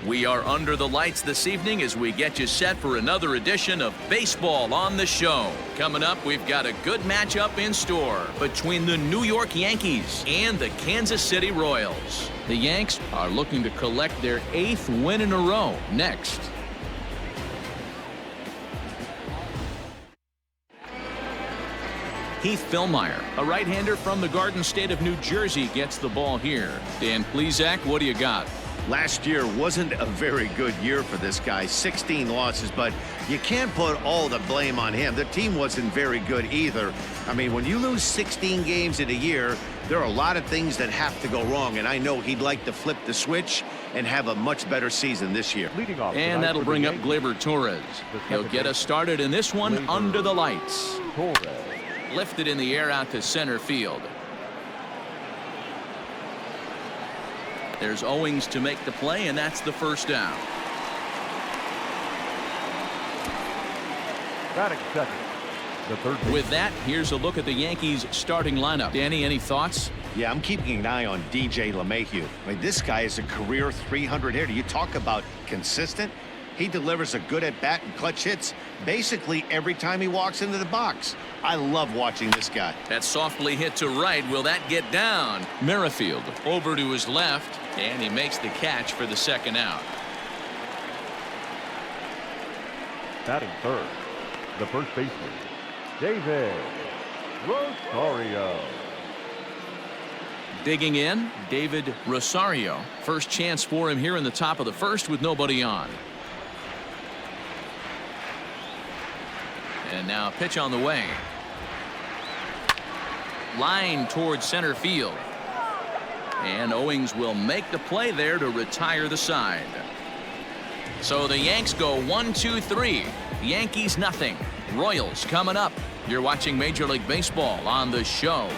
We are under the lights this evening as we get you set for another edition of Baseball on the Show. Coming up, we've got a good matchup in store between the New York Yankees and the Kansas City Royals. The Yanks are looking to collect their 8th win in a row next. Heath Fillmyer, a right-hander from the Garden State of New Jersey, gets the ball here. Dan Plesac, what do you got? Last year wasn't a very good year for this guy. 16 losses, but you can't put all the blame on him. The team wasn't very good either. I mean, when you lose 16 games in a year, there are a lot of things that have to go wrong, and I know he'd like to flip the switch and have a much better season this year. And that'll bring up Gleyber Torres. He'll get us started in this one under the lights. Lifted in the air out to center field. There's Owings to make the play, and that's the first down. Batting second, the third base. With that, here's a look at the Yankees starting lineup. Danny, any thoughts? Yeah, I'm keeping an eye on DJ LeMahieu. I mean, this guy is a career 300 hitter. You talk about consistent. He delivers a good at-bat and clutch hits basically every time he walks into the box. I love watching this guy. That softly hit to right. Will that get down? Merrifield over to his left, and he makes the catch for the second out. Batting third, the first baseman, David Rosario. Digging in, David Rosario. First chance for him here in the top of the first with nobody on. And now a pitch on the way. Line towards center field. And Owings will make the play there to retire the side. So the Yanks go 1-2-3. Yankees nothing. Royals coming up. You're watching Major League Baseball on the Show.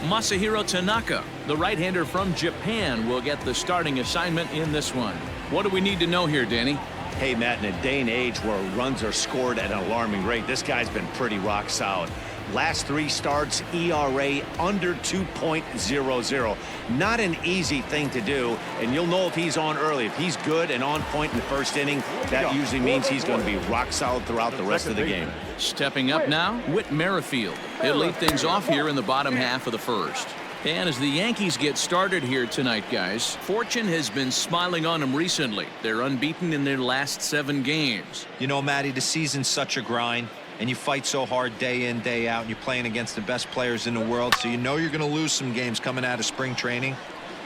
Masahiro Tanaka, the right-hander from Japan, will get the starting assignment in this one. What do we need to know here, Danny? Hey, Matt, in a day and age where runs are scored at an alarming rate, this guy's been pretty rock solid. Last 3 starts, ERA under 2.00. Not an easy thing to do, and you'll know if he's on early. If he's good and on point in the first inning, that usually means he's going to be rock solid throughout the rest of the game. Stepping up now, Whit Merrifield. He'll lead things off here in the bottom half of the first. And as the Yankees get started here tonight, guys, fortune has been smiling on them recently. They're unbeaten in their last 7 games. You know, Matty, the season's such a grind, and you fight so hard day in, day out, and you're playing against the best players in the world, so you know you're going to lose some games coming out of spring training.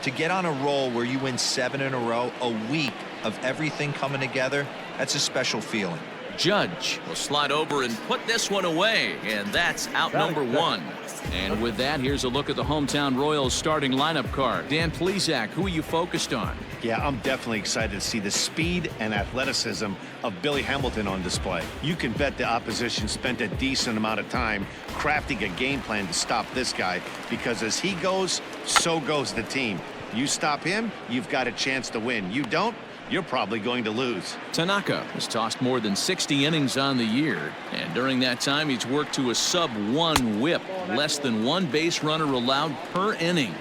To get on a roll where you win 7 in a row, a week of everything coming together, that's a special feeling. Judge will slide over and put this one away, and that's out number 1. And with that, here's a look at the hometown Royals starting lineup card. Dan Plesac, who are you focused on? Yeah, I'm definitely excited to see the speed and athleticism of Billy Hamilton on display. You can bet the opposition spent a decent amount of time crafting a game plan to stop this guy, because as he goes, so goes the team. You stop him, you've got a chance to win. You don't, you're probably going to lose. Tanaka has tossed more than 60 innings on the year, and during that time he's worked to a sub-1 whip, less than 1 base runner allowed per inning.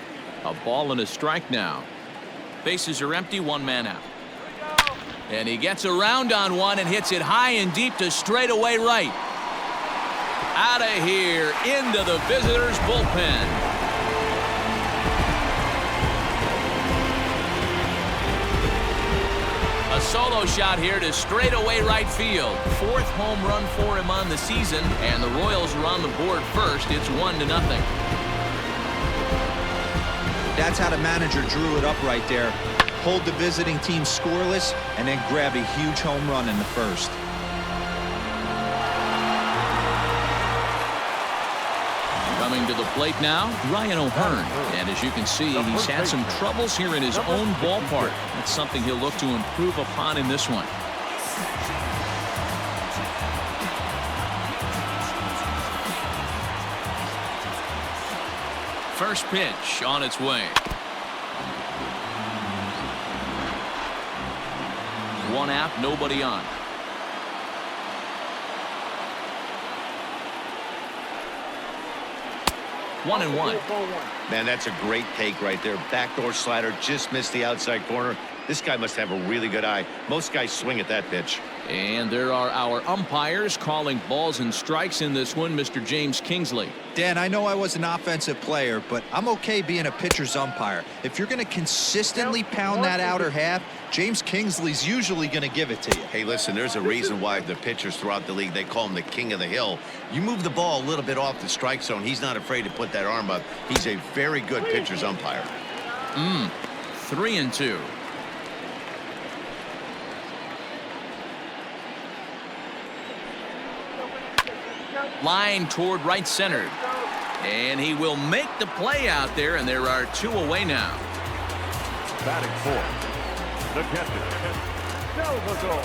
A ball and a strike now. Bases are empty, 1 man out. And he gets around on one and hits it high and deep to straightaway right. Out of here into the visitors' bullpen. A solo shot here to straightaway right field. 4th home run for him on the season, and the Royals are on the board first. It's 1-0. That's how the manager drew it up right there. Hold the visiting team scoreless, and then grab a huge home run in the first. Coming to the plate now, Ryan O'Hearn. And as you can see, he's had some troubles here in his own ballpark. That's something he'll look to improve upon in this one. First pitch on its way. 1 out, nobody on. 1-1. Man, that's a great take right there. Backdoor slider, just missed the outside corner. This guy must have a really good eye. Most guys swing at that pitch. And there are our umpires calling balls and strikes in this one, Mr. James Kingsley. Dan, I know I was an offensive player, but I'm okay being a pitcher's umpire. If you're going to consistently pound that outer half, James Kingsley's usually going to give it to you. Hey, listen, there's a reason why the pitchers throughout the league, they call him the king of the hill. You move the ball a little bit off the strike zone, he's not afraid to put that arm up. He's a very good pitcher's umpire. 3-2. Line toward right center. And he will make the play out there, and there are 2 away now. Batting fourth, the catcher, Salvador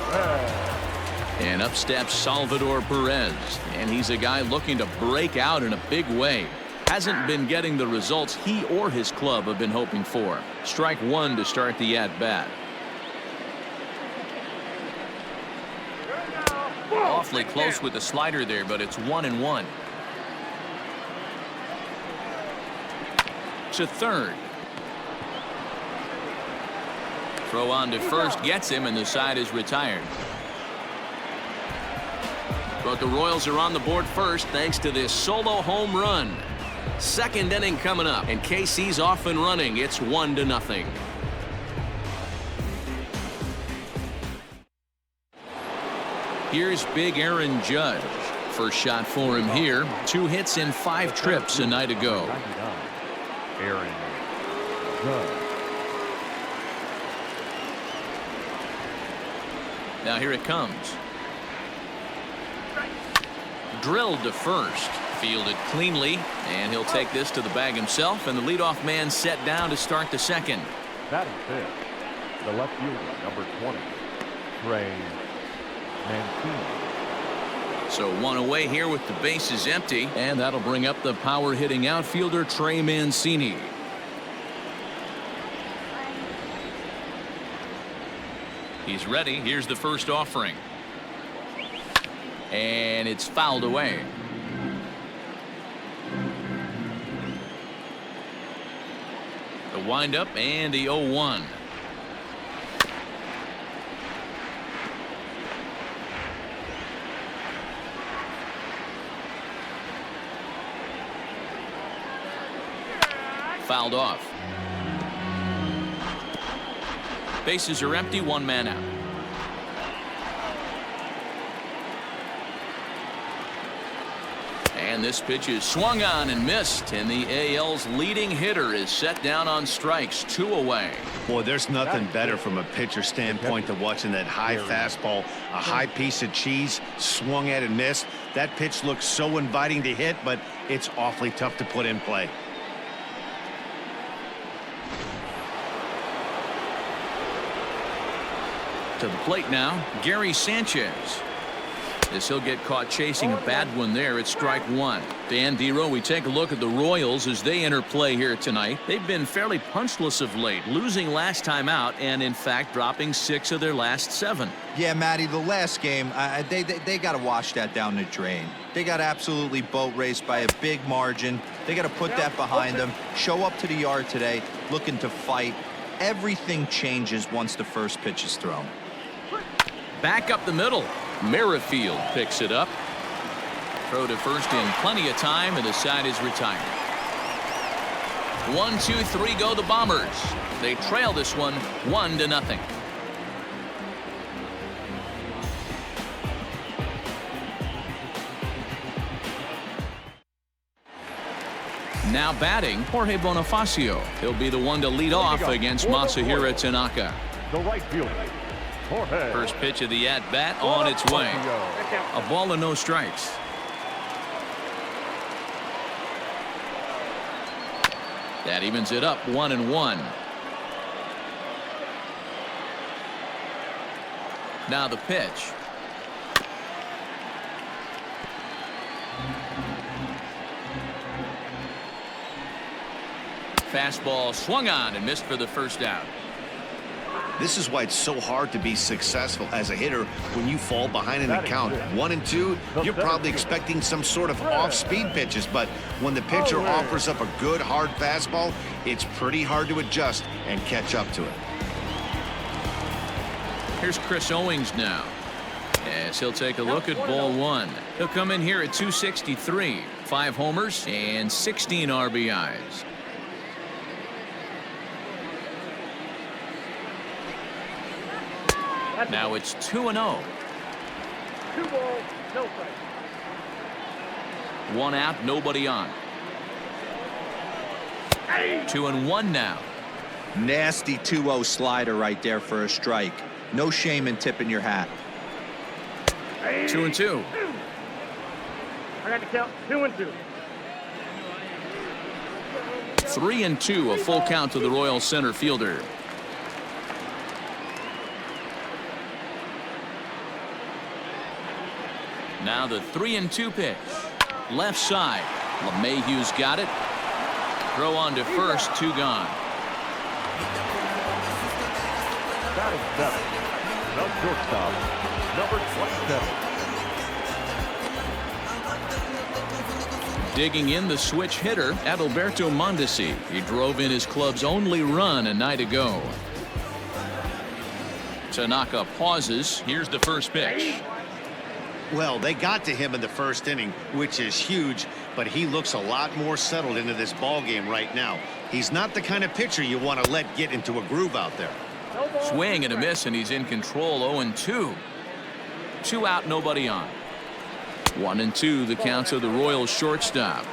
Perez. And up steps Salvador Perez. And he's a guy looking to break out in a big way. Hasn't been getting the results he or his club have been hoping for. Strike 1 to start the at-bat. Awfully close with the slider there, but it's 1-1. To third. Throw on to first gets him, and the side is retired. But the Royals are on the board first thanks to this solo home run. Second inning coming up, and KC's off and running. It's 1-0. Here's big Aaron Judge. First shot for him here. 2 hits in 5 trips a night ago. Aaron Judge. Now here it comes. Drilled to first. Fielded cleanly, and he'll take this to the bag himself, and the leadoff man set down to start the second. Batting fifth, the left fielder, number 20, Trey Mancini. So 1 away here with the bases empty, and that'll bring up the power hitting outfielder Trey Mancini. He's ready. Here's the first offering. And it's fouled away. The windup and the 0-1. Fouled off. Bases are empty, 1 man out. And this pitch is swung on and missed, and the AL's leading hitter is set down on strikes. 2 away. Boy, there's nothing better from a pitcher standpoint than watching that high fastball, a high piece of cheese, swung at and missed. That pitch looks so inviting to hit, but it's awfully tough to put in play. To the plate now, Gary Sanchez. As he'll get caught chasing a bad one there at strike 1. Dan Dero, we take a look at the Royals as they enter play here tonight. They've been fairly punchless of late, losing last time out and in fact dropping 6 of their last 7. Yeah, Matty, the last game, they got to wash that down the drain. They got absolutely boat raced by a big margin. They got to put that behind them, show up to the yard today looking to fight. Everything changes once the first pitch is thrown. Back up the middle. Merrifield picks it up. Throw to first in plenty of time, and the side is retired. 1, 2, 3 go the Bombers. They trail this one 1-0. Now batting, Jorge Bonifacio. He'll be the one to lead off against Masahiro Tanaka. The right fielder, Jorge. First pitch of the at-bat on its way. A ball and no strikes. That evens it up 1-1. Now the pitch. Fastball swung on and missed for the first out. This is why it's so hard to be successful as a hitter when you fall behind an account 1-2. You're probably expecting some sort of off-speed pitches, but when the pitcher offers up a good hard fastball, it's pretty hard to adjust and catch up to it. Here's Chris Owings now, as he'll take a look at ball one. He'll come in here at 263, 5 homers and 16 RBIs. Now it's 2-0. 2 balls, no strikes. 1 out, nobody on. 2-1 now. Nasty 2-0 slider right there for a strike. No shame in tipping your hat. 2-2. I got to count 2-2. 3-2, a full count to the Royal center fielder. Now the 3-2 pitch. Left side. LeMahieu's got it. Throw on to first, 2 gone. Batting 7. The shortstop, number 27. Digging in the switch hitter, Adalberto Mondesi. He drove in his club's only run a night ago. Tanaka pauses. Here's the first pitch. Well, they got to him in the first inning, which is huge, but he looks a lot more settled into this ball game right now. He's not the kind of pitcher you want to let get into a groove out there. Swing and a miss, and he's in control. 0-2. 2 out, nobody on. 1-2, the counts of the Royals shortstop.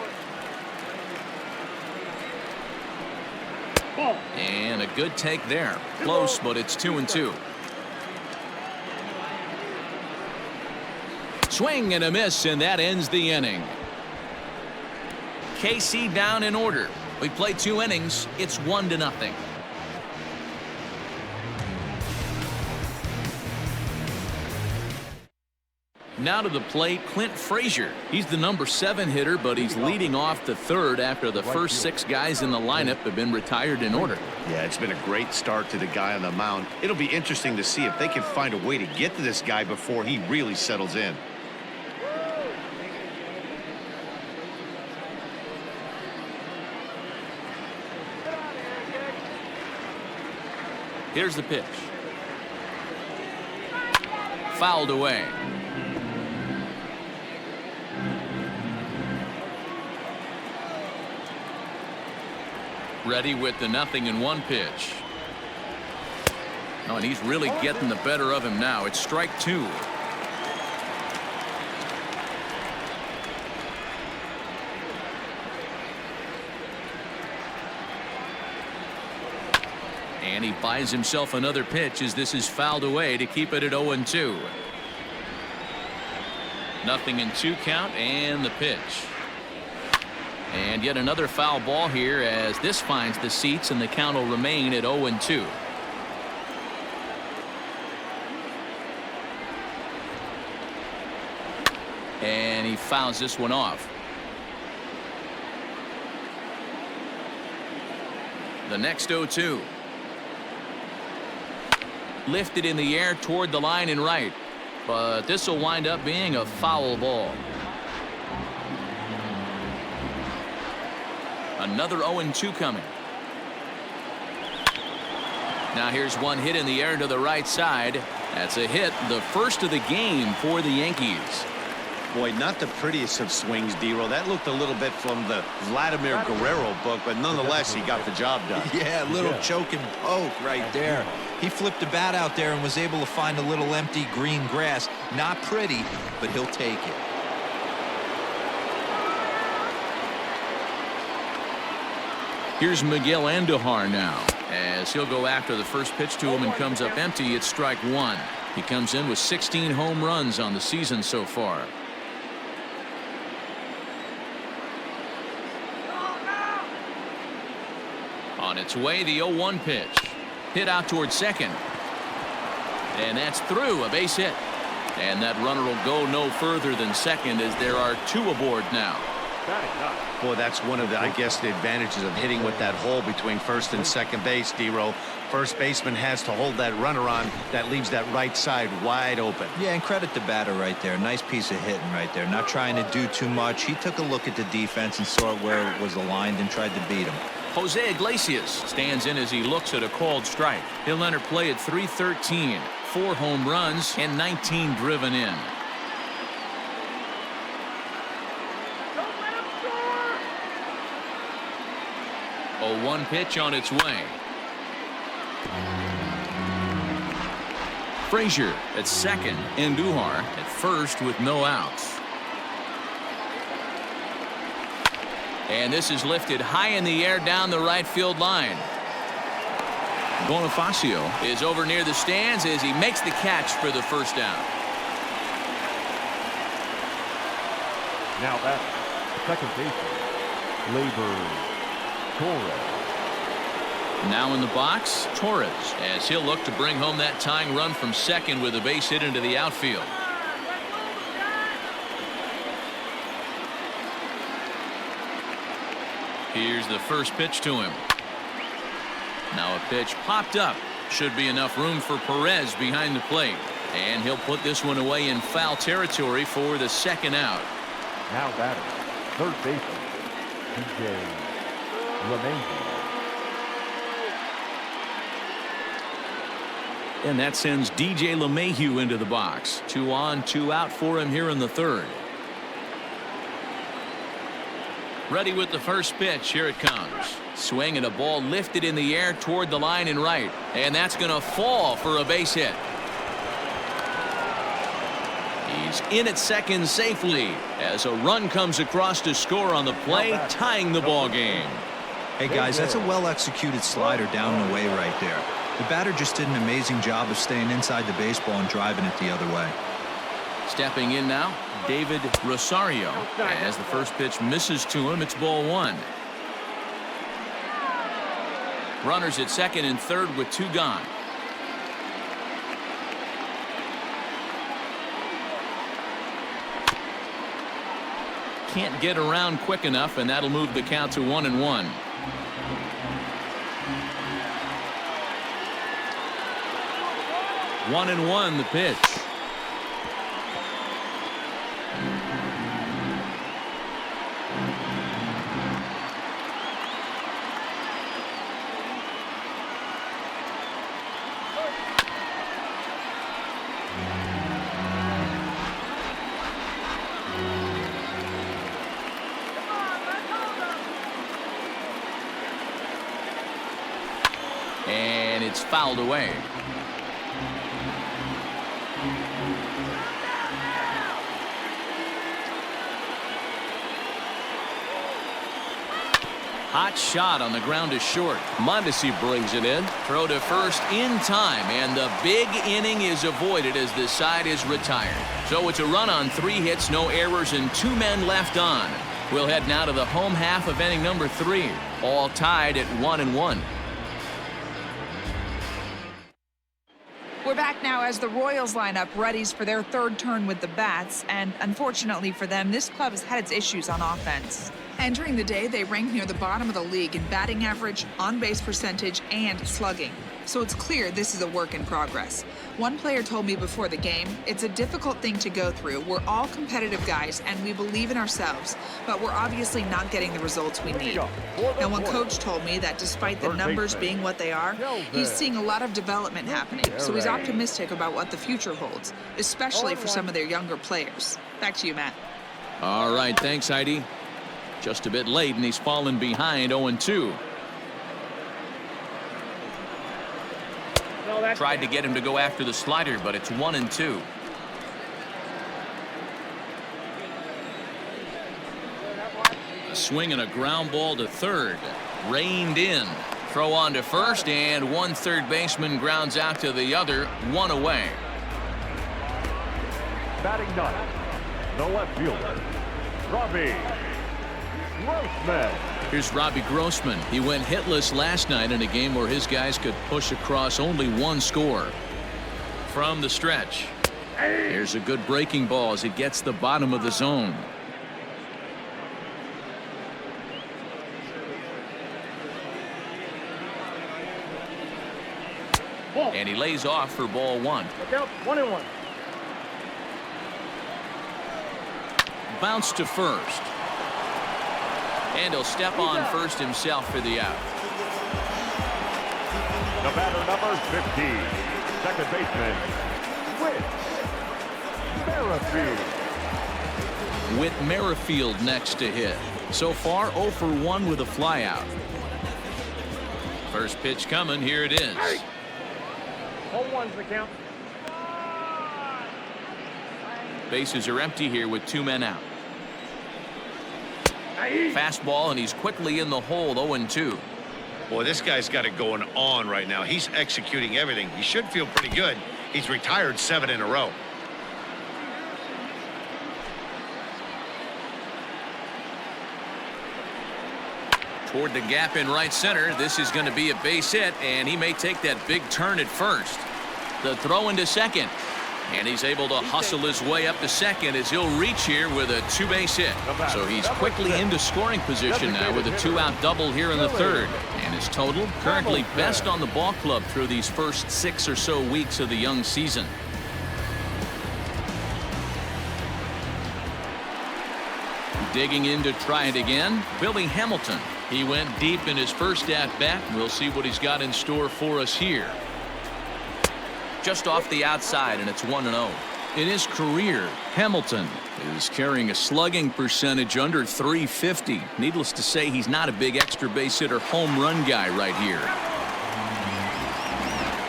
And a good take there. Close, but it's 2-2. Swing and a miss, and that ends the inning. KC down in order. We played 2 innings. It's 1-0. Now to the plate, Clint Frazier. He's the number 7 hitter, but he's leading off the 3rd after the first 6 guys in the lineup have been retired in order. Yeah, it's been a great start to the guy on the mound. It'll be interesting to see if they can find a way to get to this guy before he really settles in. Here's the pitch. Fouled away. Ready with the 0-1 pitch. Oh, and he's really getting the better of him now. It's strike 2. And he buys himself another pitch as this is fouled away to keep it at 0-2. 0-2 count, and the pitch. And yet another foul ball here as this finds the seats, and the count will remain at 0-2. And he fouls this one off. The next 0-2. Lifted in the air toward the line and right, but this will wind up being a foul ball. Another 0-2 coming. Now here's one hit in the air to the right side. That's a hit, the first of the game for the Yankees. Boy, not the prettiest of swings, D-Roll. That looked a little bit from the Vladimir Guerrero book, but nonetheless, he got the job done. Yeah, a little choke and poke right there. He flipped the bat out there and was able to find a little empty green grass. Not pretty, but he'll take it. Here's Miguel Andujar now, as he'll go after the first pitch to him and comes up empty. It's strike 1. He comes in with 16 home runs on the season so far. On its way, the 0-1 pitch. Hit out towards second. And that's through, a base hit. And that runner will go no further than second as there are 2 aboard now. Batting ninth. Boy, that's one of the, I guess, the advantages of hitting with that hole between first and second base, D-Row. First baseman has to hold that runner on. That leaves that right side wide open. Yeah, and credit the batter right there. Nice piece of hitting right there. Not trying to do too much. He took a look at the defense and saw where it was aligned and tried to beat him. Jose Iglesias stands in as he looks at a called strike. He'll enter play at 313. 4 home runs and 19 driven in. A 1 pitch on its way. Frazier at second and Duhar at first with no outs. And this is lifted high in the air down the right field line. Bonifacio is over near the stands as he makes the catch for the first down. Now at second baseman, Labor Torres. Now in the box, Torres, as he'll look to bring home that tying run from second with a base hit into the outfield. Here's the first pitch to him. Now a pitch popped up. Should be enough room for Perez behind the plate. And he'll put this one away in foul territory for the second out. Now batting, third baseman, DJ LeMahieu. And that sends DJ LeMahieu into the box. 2 on, 2 out for him here in the third. Ready with the first pitch. Here it comes. Swing and a ball lifted in the air toward the line and right. And that's going to fall for a base hit. He's in at second safely as a run comes across to score on the play, tying the ball game. Hey, guys, that's a well-executed slider down the way right there. The batter just did an amazing job of staying inside the baseball and driving it the other way. Stepping in now, David Rosario. As the first pitch misses to him, it's ball 1. Runners at second and third with 2 gone. Can't get around quick enough, and that'll move the count to 1-1. One and one, the pitch. And it's fouled away. Hot shot on the ground is short. Mondesi brings it in. Throw to first in time, and the big inning is avoided as this side is retired. So it's a run on 3 hits, no errors, and 2 men left on. We'll head now to the home half of inning number 3. All tied at 1-1. We're back now as the Royals line up readies for their 3rd turn with the bats, and unfortunately for them, this club has had its issues on offense. Entering the day, they rank near the bottom of the league in batting average, on-base percentage, and slugging. So it's clear this is a work in progress. One player told me before the game, it's a difficult thing to go through. We're all competitive guys, and we believe in ourselves, but we're obviously not getting the results we need. And one coach told me that despite the numbers being what they are, he's seeing a lot of development happening, so he's optimistic about what the future holds, especially for some of their younger players. Back to you, Matt. All right, thanks, Heidi. Just a bit late, and he's fallen behind 0-2. Tried to get him to go after the slider, but it's 1-2. A swing and a ground ball to third. Reined in. Throw on to first, and one third baseman grounds out to the other. 1 away. Batting ninth, the left fielder, Robbie Grossman. Here's Robbie Grossman. He went hitless last night in a game where his guys could push across only 1 score. From the stretch. Here's a good breaking ball as it gets the bottom of the zone. And he lays off for ball one. Look out, 1-1. Bounce to first. And he'll step on first himself for the out. The batter, number 15, second baseman, Whit Merrifield. Whit Merrifield next to hit. So far 0 for 1 with a flyout. First pitch coming. Here it is. 0-1's the count. Bases are empty here with 2 men out. Fastball, and he's quickly in the hole. 0-2. Boy, this guy's got it going on right now. He's executing everything. He should feel pretty good. He's retired 7 in a row. Toward the gap in right center. This is going to be a base hit, and he may take that big turn at first. The throw into second. And he's able to hustle his way up to second as he'll reach here with a 2-base hit. So he's quickly into scoring position now with a 2-out double here in the third. And his total currently best on the ball club through these first 6 or so weeks of the young season. Digging in to try it again, Billy Hamilton. He went deep in his first at-bat. We'll see what he's got in store for us here. Just off the outside, and it's 1-0. In his career, Hamilton is carrying a slugging percentage under .350. Needless to say, he's not a big extra base hit or home run guy right here.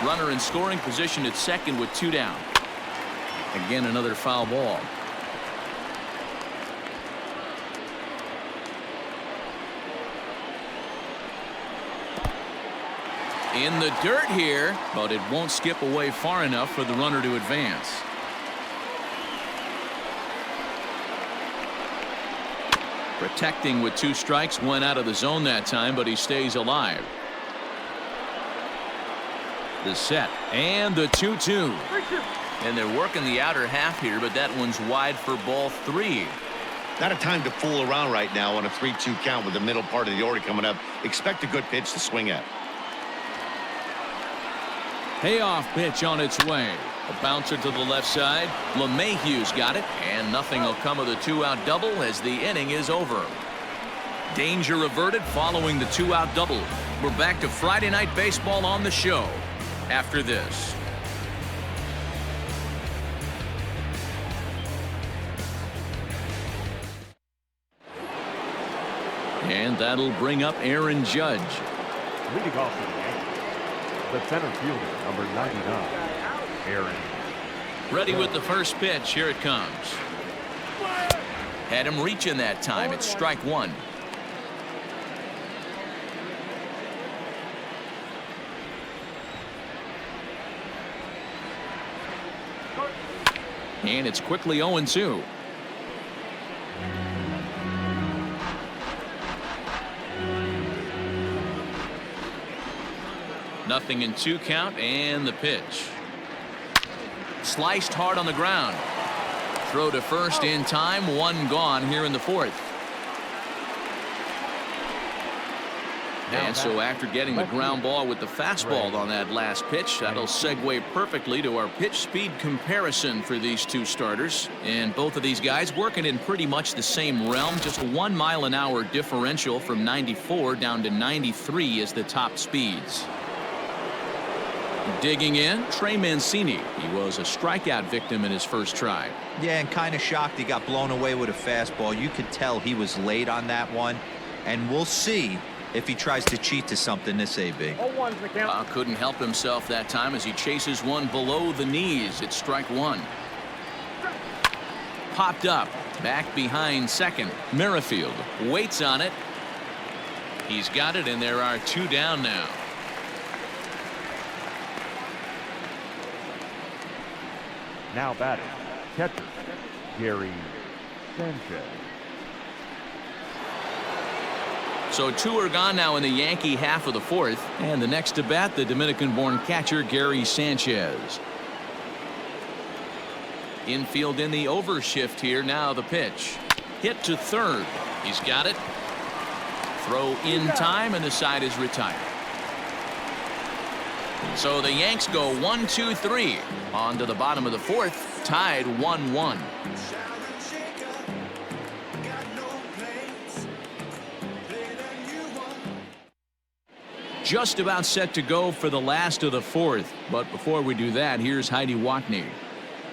Runner in scoring position at second with 2 down. Again, another foul ball. In the dirt here, but it won't skip away far enough for the runner to advance. Protecting with 2 strikes, went out of the zone that time, but he stays alive. The set and the 2-2. And they're working the outer half here, but that one's wide for ball 3. Not a time to fool around right now on a 3-2 count with the middle part of the order coming up. Expect a good pitch to swing at. Payoff pitch on its way. A bouncer to the left side. LeMahieu's got it, and nothing will come of the 2-out double as the inning is over. Danger averted following the 2-out double. We're back to Friday Night Baseball on the show after this. And that'll bring up Aaron Judge. Leading off for the Yankees, the center fielder, number 99, Aaron. Ready with the first pitch. Here it comes. Had him reaching that time. It's strike 1. And it's quickly 0-2. Nothing in 2 count, and the pitch. Sliced hard on the ground. Throw to first in time. 1 gone here in the 4th. And so after getting the ground ball with the fastball on that last pitch, that'll segue perfectly to our pitch speed comparison for these 2 starters. And both of these guys working in pretty much the same realm. Just a 1 mile an hour differential from 94 down to 93 is the top speeds. Digging in, Trey Mancini. He was a strikeout victim in his first try. Yeah, and kind of shocked he got blown away with a fastball. You could tell he was late on that one, and we'll see if he tries to cheat to something this AB. 0-1's the count. Couldn't help himself that time as he chases one below the knees. It's strike 1. Popped up, back behind second. Merrifield waits on it. He's got it, and there are 2 down now. Now batting, catcher, Gary Sanchez. So 2 are gone now in the Yankee half of the 4th. And the next to bat, the Dominican-born catcher, Gary Sanchez. Infield in the overshift here. Now the pitch. Hit to third. He's got it. Throw in time, and the side is retired. So the Yanks go 1-2-3 on to the bottom of the fourth, tied 1-1. Just about set to go for the last of the fourth. But before we do that, here's Heidi Watney.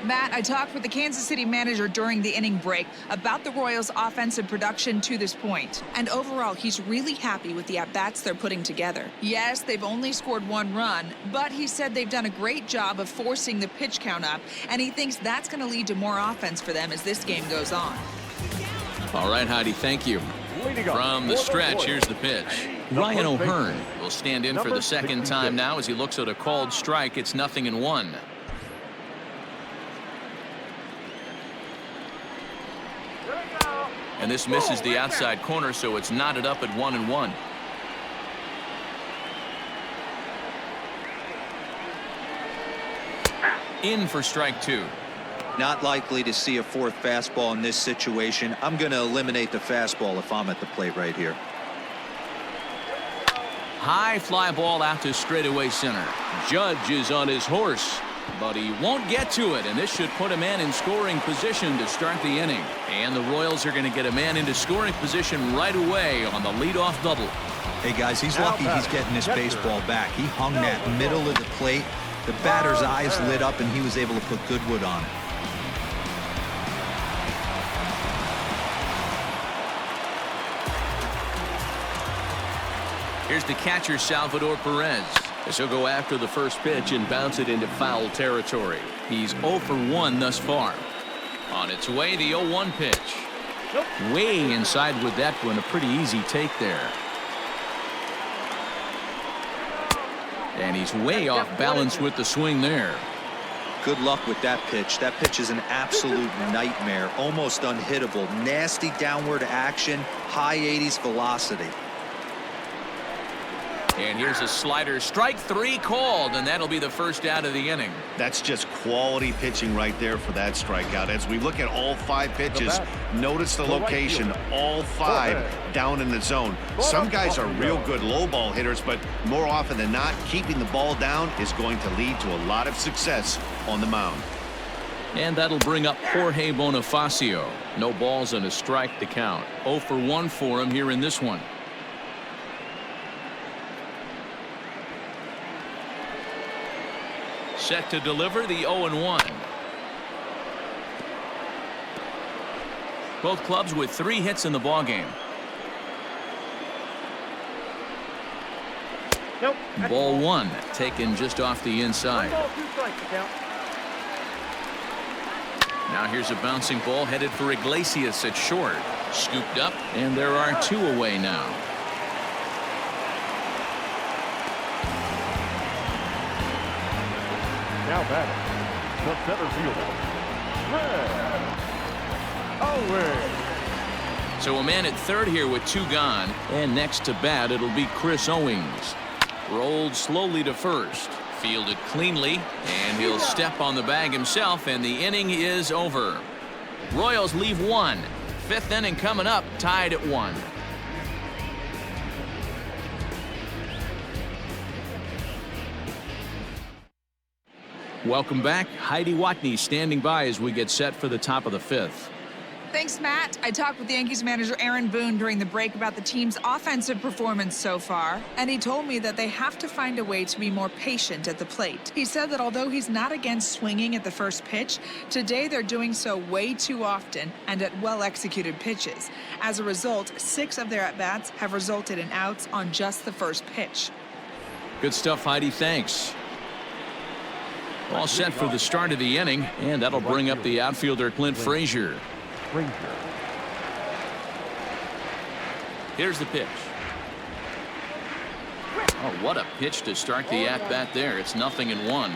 Matt, I talked with the Kansas City manager during the inning break about the Royals' offensive production to this point. And overall, he's really happy with the at-bats they're putting together. Yes, they've only scored 1 run, but he said they've done a great job of forcing the pitch count up, and he thinks that's going to lead to more offense for them as this game goes on. All right, Heidi, thank you. From the stretch, here's the pitch. Ryan O'Hearn will stand in for the second time now as he looks at a called strike. It's 0-1. And this misses the outside corner, so it's knotted up at 1-1. In for strike 2. Not likely to see a fourth fastball in this situation. I'm going to eliminate the fastball if I'm at the plate right here. High fly ball out to straightaway center. Judge is on his horse, but he won't get to it, and this should put a man in scoring position to start the inning. And the Royals are going to get a man into scoring position right away on the leadoff double. Hey guys, he's lucky he's getting this baseball back. He hung that middle of the plate. The batter's eyes lit up and he was able to put good wood on it. Here's the catcher, Salvador Perez, as he'll go after the first pitch and bounce it into foul territory. He's 0 for 1 thus far. On its way, the 0-1 pitch. Way inside with that one. A pretty easy take there. And he's way off balance with the swing there. Good luck with that pitch. That pitch is an absolute nightmare. Almost unhittable. Nasty downward action. High 80s velocity. And here's a slider. Strike 3 called, and that'll be the first out of the inning. That's just quality pitching right there for that strikeout. As we look at all 5 pitches, notice the location, all 5 down in the zone. Some guys are real good low ball hitters, but more often than not, keeping the ball down is going to lead to a lot of success on the mound. And that'll bring up Jorge Bonifacio. No balls and a strike to count. 0 for 1 for him here in this one. Set to deliver the 0-1. Both clubs with 3 hits in the ballgame. Nope. Ball 1 taken just off the inside. Now here's a bouncing ball headed for Iglesias at short. Scooped up, and there are 2 away now. Now batting, the center fielder, Owings. So a man at third here with 2 gone, and next to bat it'll be Chris Owings. Rolled slowly to first, fielded cleanly, and he'll step on the bag himself, and the inning is over. Royals leave 1. 5th inning coming up, tied at 1. Welcome back. Heidi Watney standing by as we get set for the top of the 5th. Thanks, Matt. I talked with Yankees manager Aaron Boone during the break about the team's offensive performance so far, and he told me that they have to find a way to be more patient at the plate. He said that although he's not against swinging at the first pitch, today they're doing so way too often and at well-executed pitches. As a result, 6 of their at-bats have resulted in outs on just the first pitch. Good stuff, Heidi. Thanks. All set for the start of the inning, and that'll bring up the outfielder Clint Frazier. Here's the pitch. Oh, what a pitch to start the at-bat there. It's 0-1.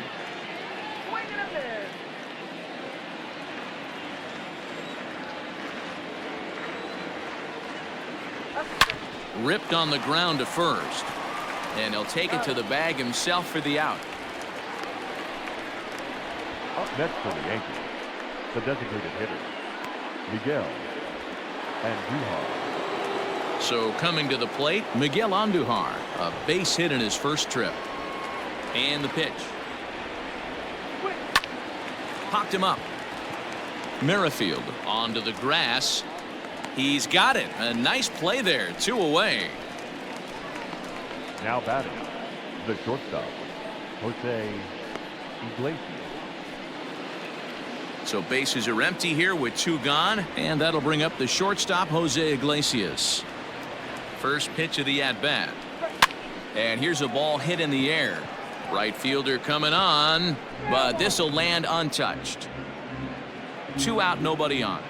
Ripped on the ground to first, and he'll take it to the bag himself for the out. Up next for the Yankees, the designated hitter, Miguel Andujar. So coming to the plate, Miguel Andujar, a base hit in his first trip. And the pitch. Popped him up. Merrifield onto the grass. He's got it. A nice play there. 2 away. Now batting, the shortstop, Jose Iglesias. So bases are empty here with 2 gone, and that'll bring up the shortstop, Jose Iglesias. First pitch of the at-bat. And here's a ball hit in the air. Right fielder coming on, but this will land untouched. 2 out, nobody on.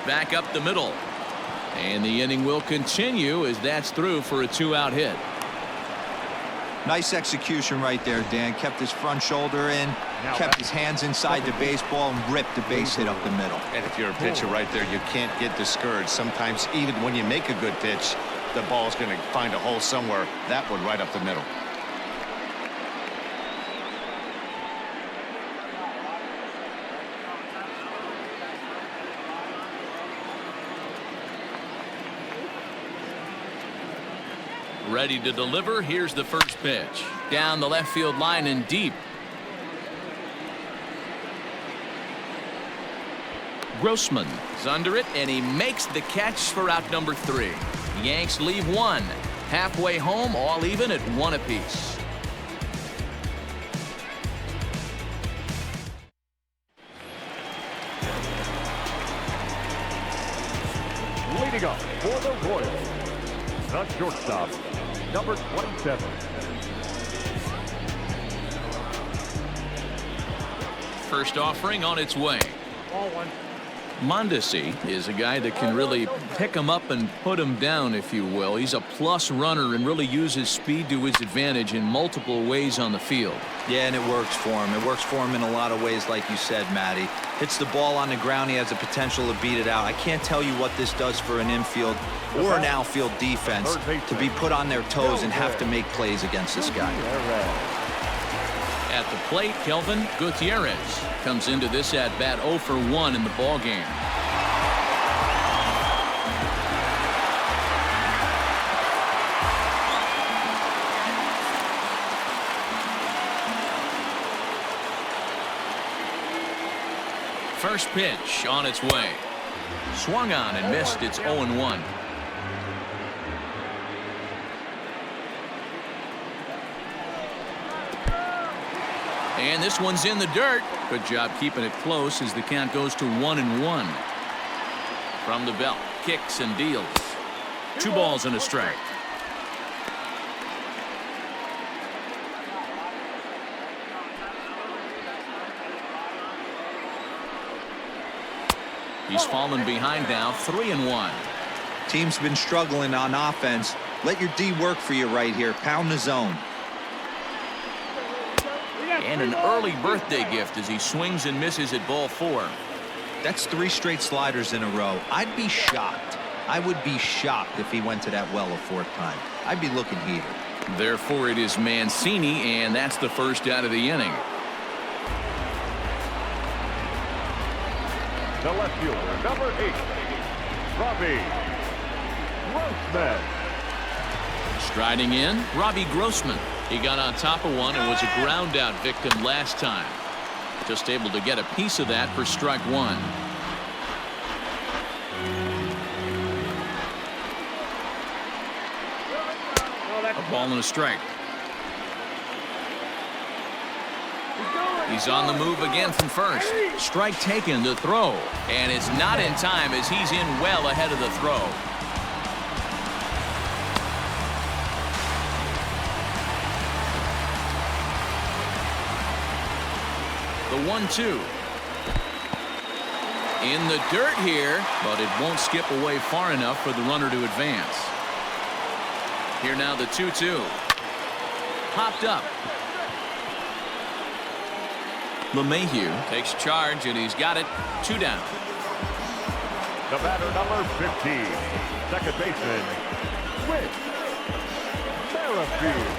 Back up the middle. And the inning will continue as that's through for a 2-out hit. Nice execution right there, Dan. Kept his front shoulder in, kept his hands inside the baseball, and ripped the base hit up the middle. And if you're a pitcher right there, you can't get discouraged. Sometimes even when you make a good pitch, the ball's going to find a hole somewhere. That one right up the middle. Ready to deliver. Here's the first pitch. Down the left field line and deep. Grossman is under it, and he makes the catch for out number 3. Yanks leave 1. Halfway home, all even at 1 apiece. Leading up for the Royals, the shortstop, number 27. First offering on its way. Mondesi is a guy that can really pick him up and put him down, if you will. He's a plus runner and really uses speed to his advantage in multiple ways on the field. Yeah, and it works for him. It works for him in a lot of ways, like you said, Matty. Hits the ball on the ground. He has the potential to beat it out. I can't tell you what this does for an infield or an outfield defense to be put on their toes and have to make plays against this guy. At the plate, Kelvin Gutierrez comes into this at-bat 0 for 1 in the ballgame. First pitch on its way. Swung on and missed. It's 0-1. And this one's in the dirt. Good job keeping it close as the count goes to 1-1. From the belt, kicks and deals. 2 balls and a strike. He's fallen behind now, 3-1. Team's been struggling on offense. Let your D work for you right here. Pound the zone. And an early birthday gift as he swings and misses at ball 4. That's 3 straight sliders in a row. I'd be shocked. I would be shocked if he went to that well a 4th time. I'd be looking heated. Therefore, it is Mancini, and that's the first out of the inning. The left fielder, number 8, Robbie Grossman. Striding in, Robbie Grossman. He got on top of one and was a ground out victim last time. Just able to get a piece of that for strike 1. A ball and a strike. He's on the move again from first. Strike taken, the throw. And it's not in time as he's in well ahead of the throw. The 1-2. In the dirt here, but it won't skip away far enough for the runner to advance. Here now the 2-2. Popped up. LeMahieu takes charge, and he's got it. 2 down. The batter, number 15, second baseman, Whit Merrifield.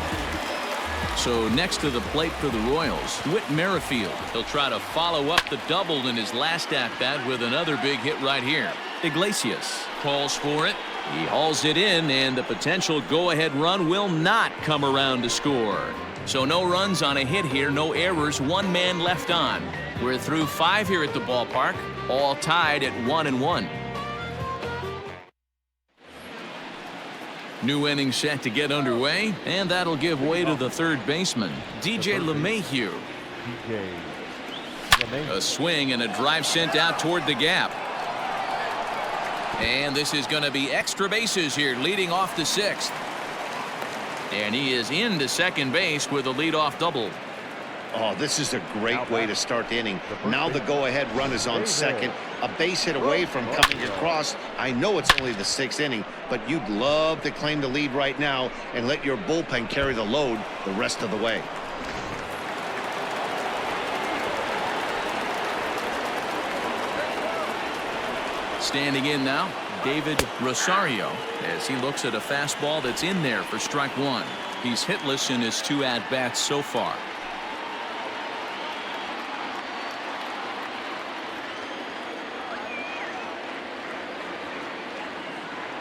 So next to the plate for the Royals, Whit Merrifield. He'll try to follow up the double in his last at-bat with another big hit right here. Iglesias calls for it. He hauls it in, and the potential go-ahead run will not come around to score. So no runs on a hit here, no errors, one man left on. We're through 5 here at the ballpark, all tied at 1-1. New inning set to get underway, and that'll give way to the third baseman, DJ LeMahieu. A swing and a drive sent out toward the gap. And this is going to be extra bases here, leading off the 6th. And he is into second base with a leadoff double. Oh, this is a great way to start the inning. Now the go-ahead run is on second. A base hit away from coming across. I know it's only the 6th inning, but you'd love to claim the lead right now and let your bullpen carry the load the rest of the way. Standing in now, David Rosario, as he looks at a fastball that's in there for strike 1. He's hitless in his 2 at-bats so far.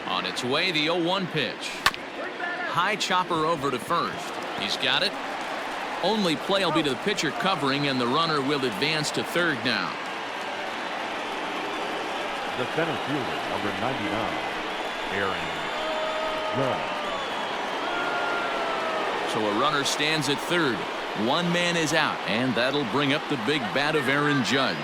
On its way, the 0-1 pitch. High chopper over to first. He's got it. Only play will be to the pitcher covering, and the runner will advance to third now. The center fielder, number 99, Aaron Judge. So a runner stands at third. One man is out, and that'll bring up the big bat of Aaron Judge.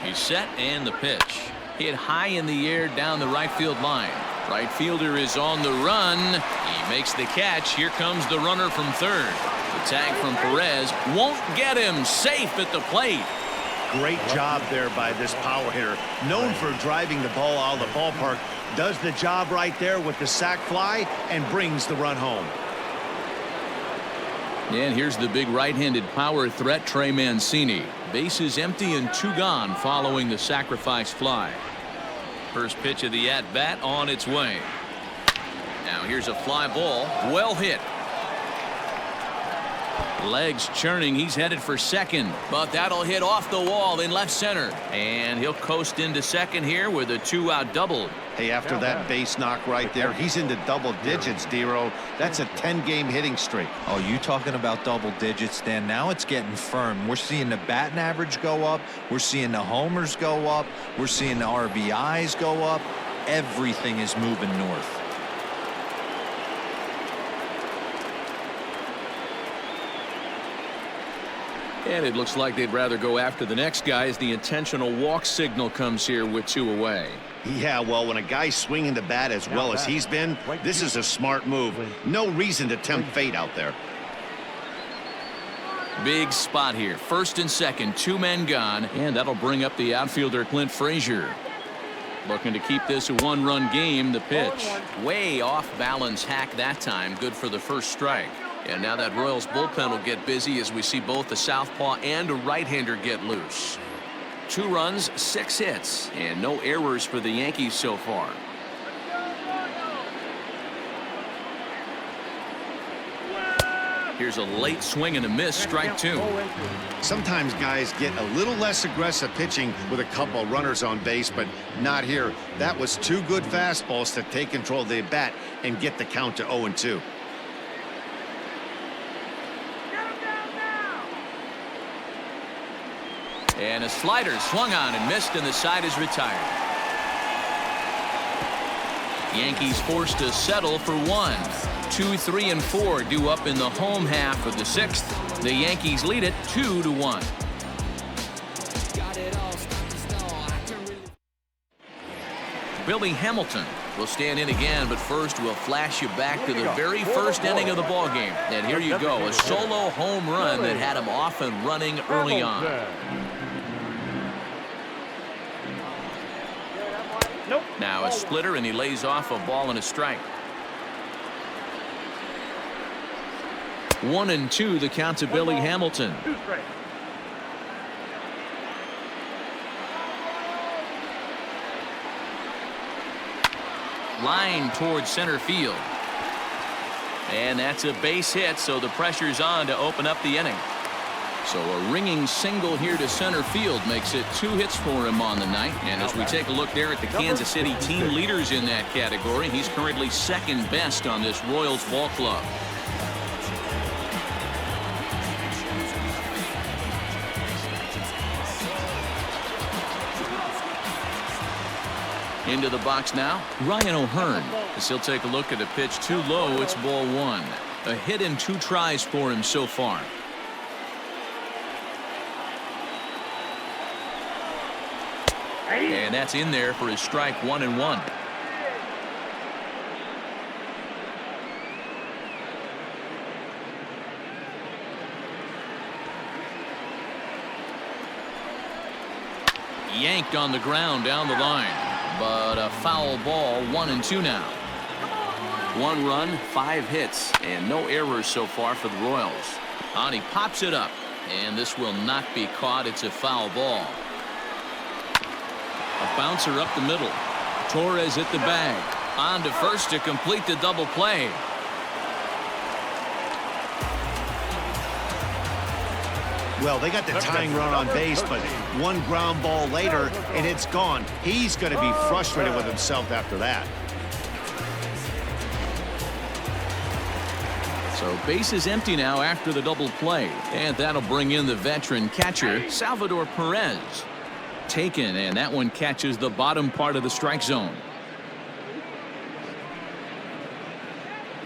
He's set, and the pitch. Hit high in the air down the right field line. Right fielder is on the run. He makes the catch. Here comes the runner from third. The tag from Perez won't get him. Safe at the plate. Great job there by this power hitter. Known for driving the ball out of the ballpark. Does the job right there with the sac fly and brings the run home. And here's the big right-handed power threat, Trey Mancini. Bases empty and 2 gone following the sacrifice fly. First pitch of the at-bat on its way. Now here's a fly ball. Well hit. Legs churning. He's headed for second, but that'll hit off the wall in left center. And he'll coast into second here with a 2-out double. Hey, after that base knock right there, he's into double digits, Dero. That's a 10-game hitting streak. Oh, you talking about double digits, Dan? Now it's getting firm. We're seeing the batting average go up. We're seeing the homers go up. We're seeing the RBIs go up. Everything is moving north. And it looks like they'd rather go after the next guy as the intentional walk signal comes here with 2 away. Yeah, well, when a guy's swinging the bat as well as he's been, this is a smart move. No reason to tempt fate out there. Big spot here. First and second, 2 men gone, and that'll bring up the outfielder Clint Frazier. Looking to keep this a 1-run game. The pitch. Way off balance hack that time. Good for the first strike. And now that Royals bullpen will get busy as we see both a southpaw and a right-hander get loose. 2 runs, 6 hits, and no errors for the Yankees so far. Here's a late swing and a miss, strike 2. Sometimes guys get a little less aggressive pitching with a couple of runners on base, but not here. That was 2 good fastballs to take control of the bat and get the count to 0-2. And a slider swung on and missed, and the side is retired. Yankees forced to settle for 1. 2, 3, and 4 due up in the home half of the 6th. The Yankees lead it 2-1. Billy Hamilton will stand in again, but first we'll flash you back to the very first inning of the ballgame. And here you go, a solo home run that had him off and running early on. Now a splitter, and he lays off a ball and a strike. 1-2 the count to Billy Hamilton. Line towards center field. And that's a base hit, so the pressure's on to open up the inning. So a ringing single here to center field makes it 2 hits for him on the night. And as we take a look there at the Kansas City team leaders in that category, he's currently second best on this Royals ball club. Into the box now, Ryan O'Hearn. As he'll take a look at a pitch too low, it's ball 1. A hit in 2 tries for him so far. And that's in there for his strike 1-1. Yanked on the ground down the line. But a foul ball, 1-2 now. 1 run, 5 hits, and no errors so far for the Royals. And he pops it up, and this will not be caught. It's a foul ball. A bouncer up the middle. Torres hit the bag. On to first to complete the double play. Well, they got the tying run on base, but 1 ground ball later, and it's gone. He's going to be frustrated with himself after that. So base is empty now after the double play. And that'll bring in the veteran catcher, Salvador Perez. Taken, and that one catches the bottom part of the strike zone.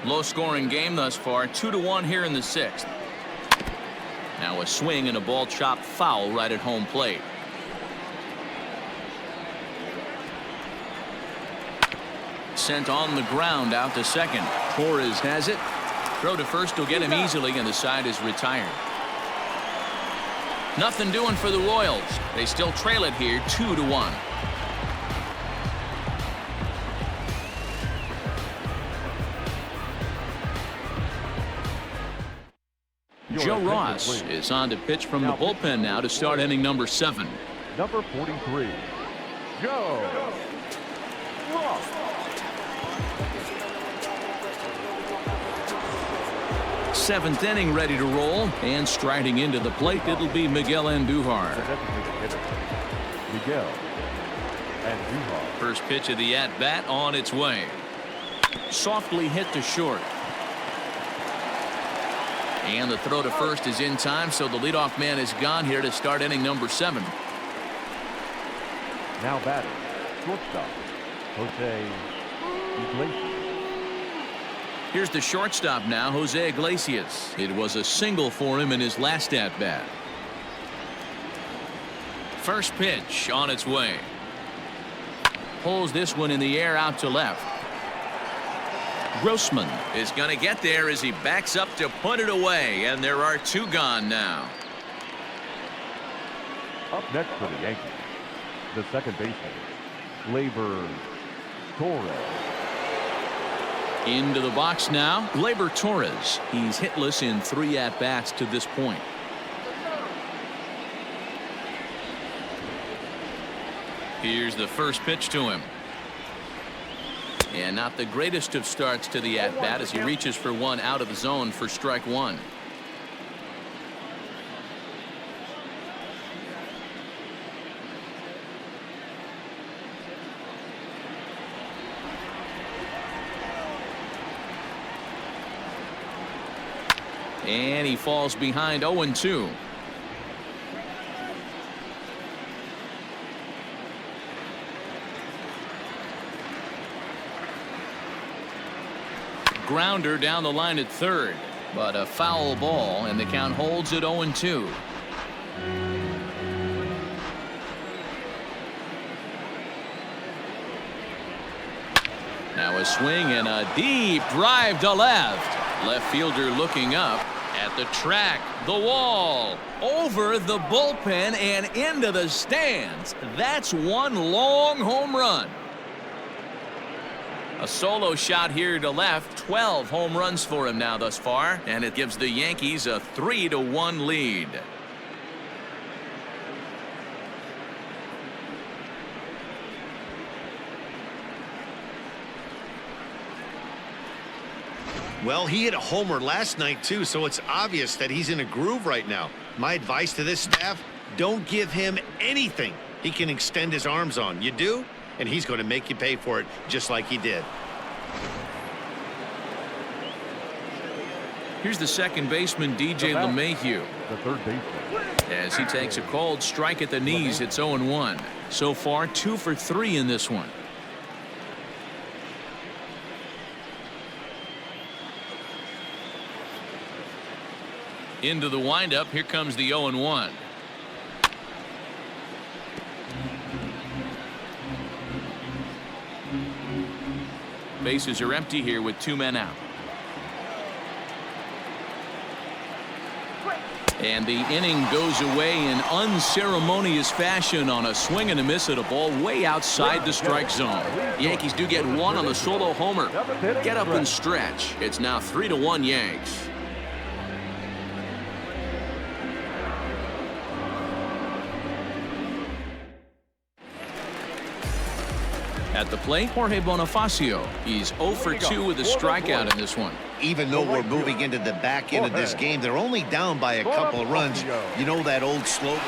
Low-scoring game thus far, 2-1 here in the 6th. Now a swing and a ball chopped foul right at home plate. Sent on the ground out to second. Torres has it. Throw to first will get him easily, and the side is retired. Nothing doing for the Royals. They still trail it here 2-1. Joe Ross is on to pitch from the bullpen now to start inning number 7. Number 43, Joe Ross. Seventh inning ready to roll, and striding into the plate, it'll be Miguel Andujar. Miguel Andujar. First pitch of the at-bat on its way. Softly hit to short. And the throw to first is in time, so the leadoff man is gone here to start inning number 7. Now batting, shortstop, Jose Iglesias. Here's the shortstop now, Jose Iglesias. It was a single for him in his last at-bat. First pitch on its way. Pulls this one in the air out to left. Grossman is going to get there as he backs up to put it away, and there are 2 gone now. Up next for the Yankees, the second baseman, Gleyber Torres. Into the box now, Gleyber Torres. He's hitless in 3 at-bats to this point. Here's the first pitch to him. And not the greatest of starts to the at-bat as he reaches for one out of the zone for strike 1. And he falls behind 0-2. Grounder down the line at third, but a foul ball, and the count holds at 0-2. Now a swing and a deep drive to left. Left fielder looking up at the track, the wall, over the bullpen and into the stands. That's one long home run. A solo shot here to left. 12 home runs for him now thus far, and it gives the Yankees a 3-1 lead. Well, he hit a homer last night, too, so it's obvious that he's in a groove right now. My advice to this staff, don't give him anything he can extend his arms on. You do, and he's going to make you pay for it just like he did. Here's the second baseman, DJ LeMahieu. The third baseman. As he takes a called strike at the knees, it's 0-1. So far, 2 for 3 in this one. Into the windup, here comes the 0-1. Bases are empty here with 2 men out. And the inning goes away in unceremonious fashion on a swing and a miss at a ball way outside the strike zone. Yankees do get 1 on the solo homer. Get up and stretch. It's now 3-1 Yanks. At the plate, Jorge Bonifacio. He's 0 for 2 with a strikeout in this one. Even though we're moving into the back end of this game, they're only down by a couple of runs. You know that old slogan?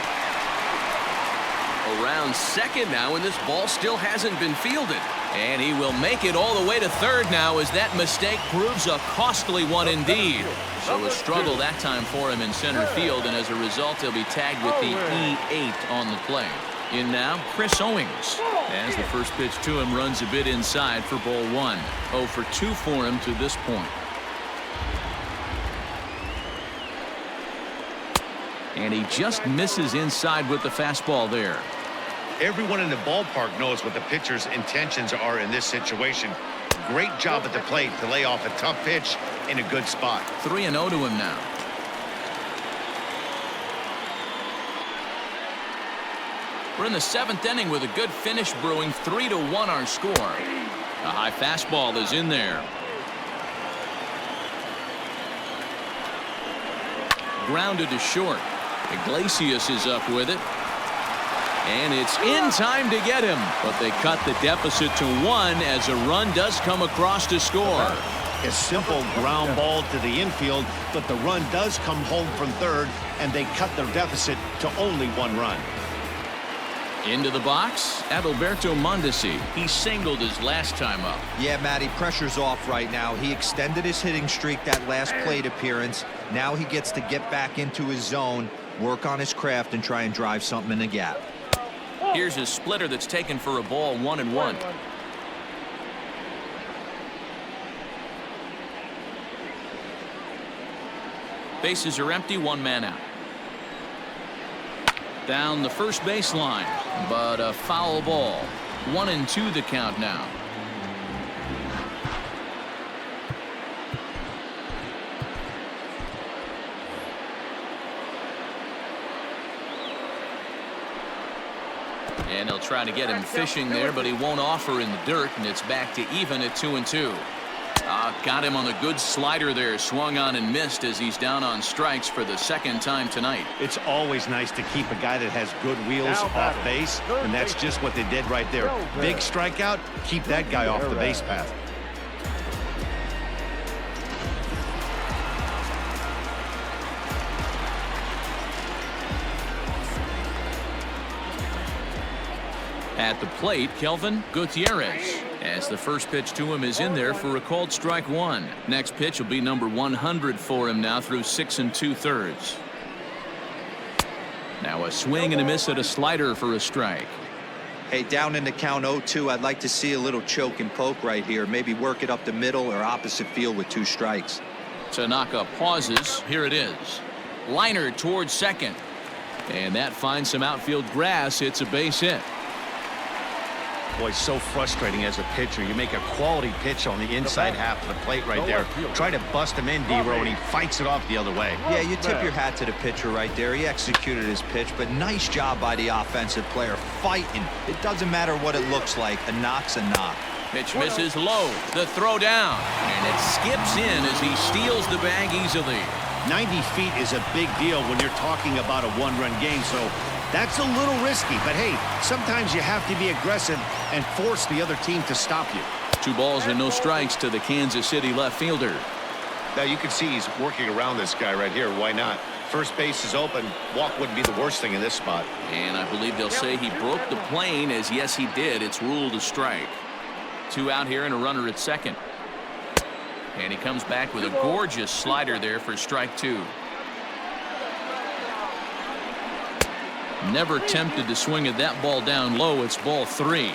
Around second now, and this ball still hasn't been fielded. And he will make it all the way to third now as that mistake proves a costly one indeed. So a struggle that time for him in center field, and as a result, he'll be tagged with the E8 on the play. In now, Chris Owings. As the first pitch to him runs a bit inside for ball 1. 0 for 2 for him to this point. And he just misses inside with the fastball there. Everyone in the ballpark knows what the pitcher's intentions are in this situation. Great job at the plate to lay off a tough pitch in a good spot. 3-0 to him now. We're in the 7th inning with a good finish brewing. 3-1 our score. A high fastball is in there. Grounded to short. Iglesias is up with it. And it's in time to get him. But they cut the deficit to 1 as a run does come across to score. A simple ground ball to the infield, but the run does come home from third, and they cut their deficit to only 1 run. Into the box, Adalberto Mondesi. He singled his last time up. Yeah, Matty, pressure's off right now. He extended his hitting streak that last plate appearance. Now he gets to get back into his zone, work on his craft, and try and drive something in the gap. Here's his splitter that's taken for a ball, 1-1. Bases are empty, 1 man out. Down the first baseline, but a foul ball. 1-2 the count now. And he'll try to get him fishing there, but he won't offer in the dirt, and it's back to even at 2-2. Got him on the good slider there, swung on and missed as he's down on strikes for the 2nd time tonight. It's always nice to keep a guy that has good wheels off base, and that's just what they did right there. Big strikeout, keep that guy off the base path. At the plate, Kelvin Gutierrez. As the first pitch to him is in there for a called strike 1. Next pitch will be number 100 for him now through 6 2/3. Now a swing and a miss at a slider for a strike. Hey, down in the count 0-2, I'd like to see a little choke and poke right here. Maybe work it up the middle or opposite field with 2 strikes. Tanaka pauses. Here it is. Liner towards second. And that finds some outfield grass. It's a base hit. Boy, so frustrating as a pitcher. You make a quality pitch on the inside half of the plate right there. Try to bust him in, D-Row, and he fights it off the other way. Yeah, you tip your hat to the pitcher right there. He executed his pitch, but nice job by the offensive player fighting. It doesn't matter what it looks like. A knock's a knock. Pitch misses low. The throw down. And it skips in as he steals the bag easily. 90 feet is a big deal when you're talking about a 1-run game, so that's a little risky. But hey, sometimes you have to be aggressive and force the other team to stop you. 2 balls and no strikes to the Kansas City left fielder. Now you can see he's working around this guy right here. Why not? First base is open. Walk wouldn't be the worst thing in this spot. And I believe they'll say he broke the plane, as yes he did. It's ruled a strike. 2 out here and a runner at second. And he comes back with a gorgeous slider there for strike 2. Never tempted to swing at that ball down low. It's ball 3.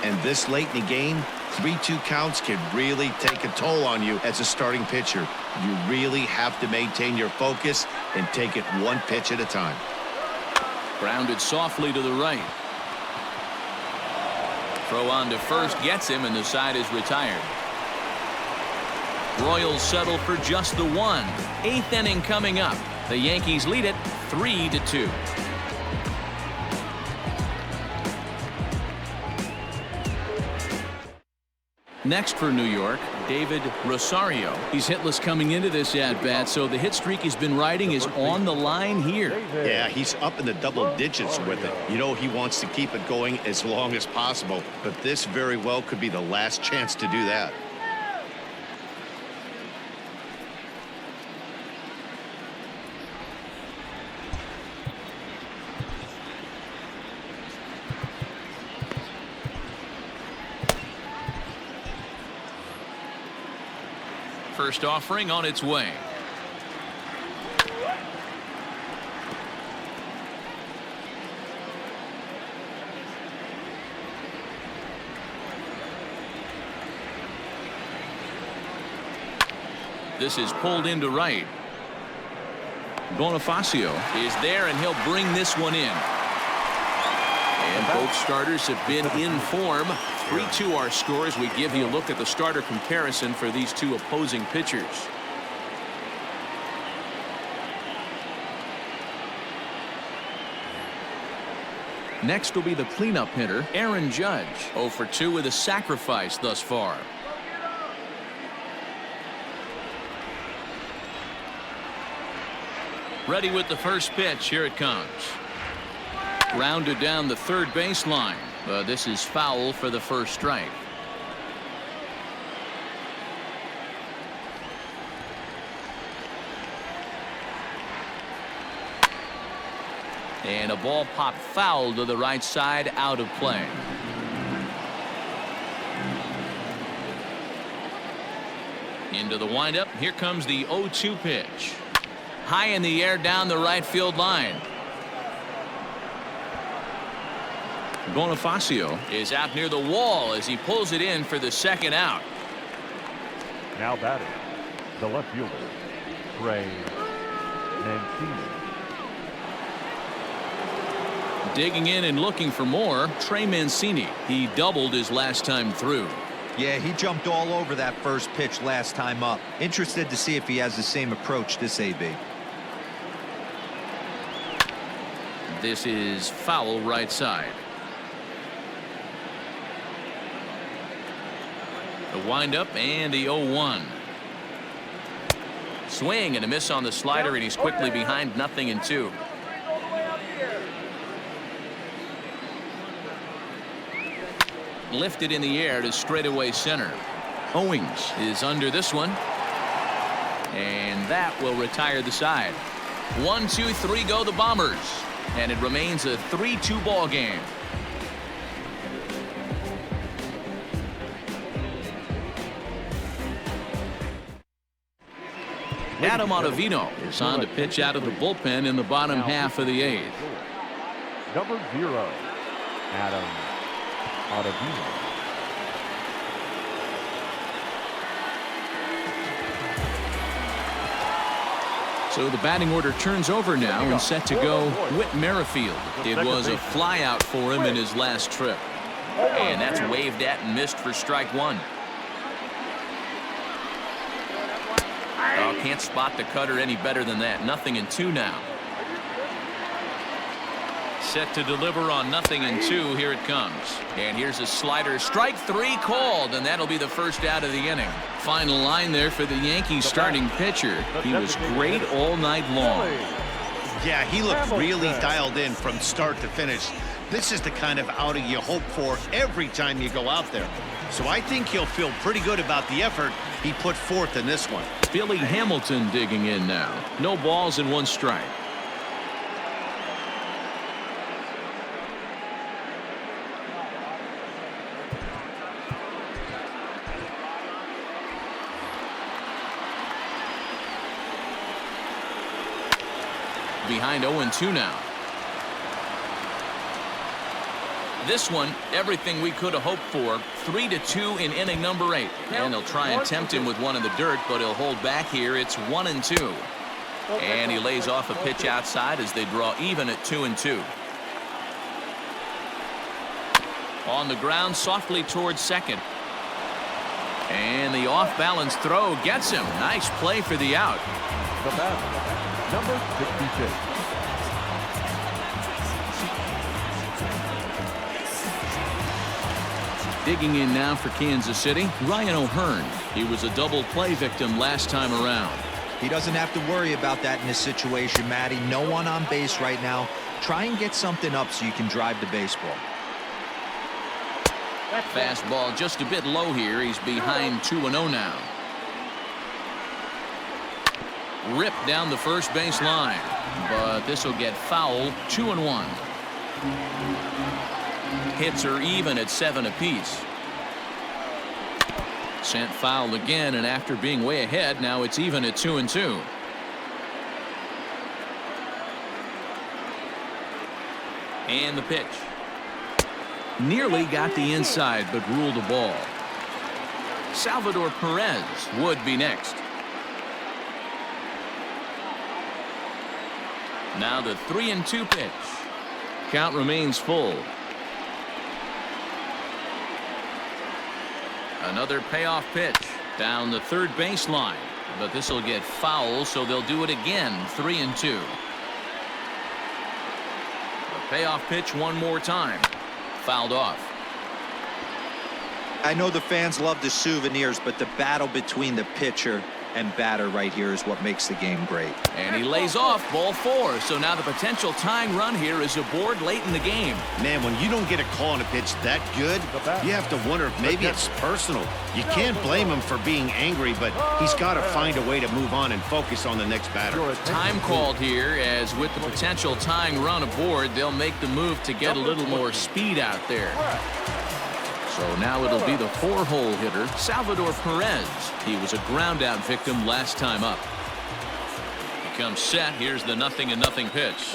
And this late in the game, 3-2 counts can really take a toll on you as a starting pitcher. You really have to maintain your focus and take it one pitch at a time. Grounded softly to the right. Throw on to first gets him, and the side is retired. Royals settle for just the 1. 8th inning coming up. The Yankees lead it 3-2. Next for New York, David Rosario. He's hitless coming into this at-bat, so the hit streak he's been riding is on the line here. Yeah, he's up in the double digits with it. You know he wants to keep it going as long as possible, but this very well could be the last chance to do that. First offering on its way. This is pulled into right. Bonifacio is there, and he'll bring this one in. And both starters have been in form. 3-2 our score as we give you a look at the starter comparison for these two opposing pitchers. Next will be the cleanup hitter, Aaron Judge. 0 for 2 with a sacrifice thus far. Ready with the first pitch. Here it comes. Grounded down the third baseline. This is foul for the first strike. And a ball popped foul to the right side, out of play. Into the windup. Here comes the 0-2 pitch. High in the air down the right field line. Bonifacio is out near the wall as he pulls it in for the second out. Now batting, the left fielder, Trey Mancini. Digging in and looking for more, Trey Mancini. He doubled his last time through. Yeah, he jumped all over that first pitch last time up. Interested to see if he has the same approach this AB. This is foul right side. The windup and the 0-1. Swing and a miss on the slider, and he's quickly behind 0-2. Lifted in the air to straightaway center. Owings is under this one, and that will retire the side. 1, 2, 3 go the Bombers, and it remains a 3-2 ball game. Adam Ottavino is on to pitch out of the bullpen in the bottom half of the 8th. Number 0, Adam Ottavino. So the batting order turns over now and set to go Whit Merrifield. It was a fly out for him in his last trip. And that's waved at and missed for strike 1. Oh, can't spot the cutter any better than that. 0-2 now. Set to deliver on 0-2. Here it comes. And here's a slider. Strike 3 called, and that'll be the first out of the inning. Final line there for the Yankees starting pitcher. He was great all night long. Yeah, he looked really dialed in from start to finish. This is the kind of outing you hope for every time you go out there. So I think he'll feel pretty good about the effort he put forth in this one. Billy Hamilton digging in now. No balls and 1 strike. Behind 0-2 now. This one, everything we could have hoped for. 3-2 in inning number 8. And they'll try and tempt him with one in the dirt, but he'll hold back here. It's 1-2. And he lays off a pitch outside as they draw even at 2-2. On the ground, softly towards second. And the off-balance throw gets him. Nice play for the out. The batter, number 66. Digging in now for Kansas City, Ryan O'Hearn. He was a double play victim last time around. He doesn't have to worry about that in this situation, Matty. No one on base right now. Try and get something up so you can drive the baseball. Fastball just a bit low here. He's behind 2-0 now. Ripped down the first base line, but this will get foul. 2-1. Hits are even at 7 apiece. Sent foul again, and after being way ahead, now it's even at 2-2. And the pitch. Nearly got the inside, but ruled a ball. Salvador Perez would be next. Now the 3-2 pitch. Count remains full. Another payoff pitch down the third baseline, but this will get foul, so they'll do it again. 3-2. A payoff pitch one more time. Fouled off. I know the fans love the souvenirs, but the battle between the pitcher and batter right here is what makes the game great. And he lays off ball 4. So now the potential tying run here is aboard late in the game. Man, when you don't get a call on a pitch that good, you have to wonder if maybe it's personal. You can't blame him for being angry, but he's got to find a way to move on and focus on the next batter. Time called here, as with the potential tying run aboard, they'll make the move to get a little more speed out there. So now it'll be the 4-hole hitter, Salvador Perez. He was a ground out victim last time up. He comes set. Here's the 0-0 pitch.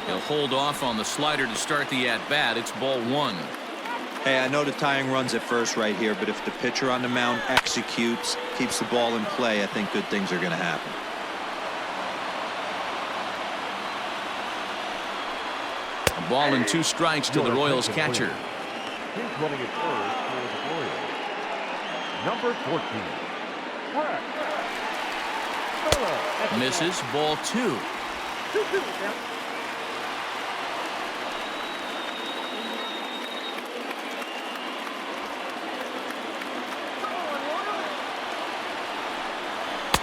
He'll hold off on the slider to start the at-bat. It's ball 1. Hey, I know the tying run's at first right here, but if the pitcher on the mound executes, keeps the ball in play, I think good things are going to happen. A ball and 2 strikes to the Royals catcher. He's running it first for the Royals. Number 14. Misses. Ball 2.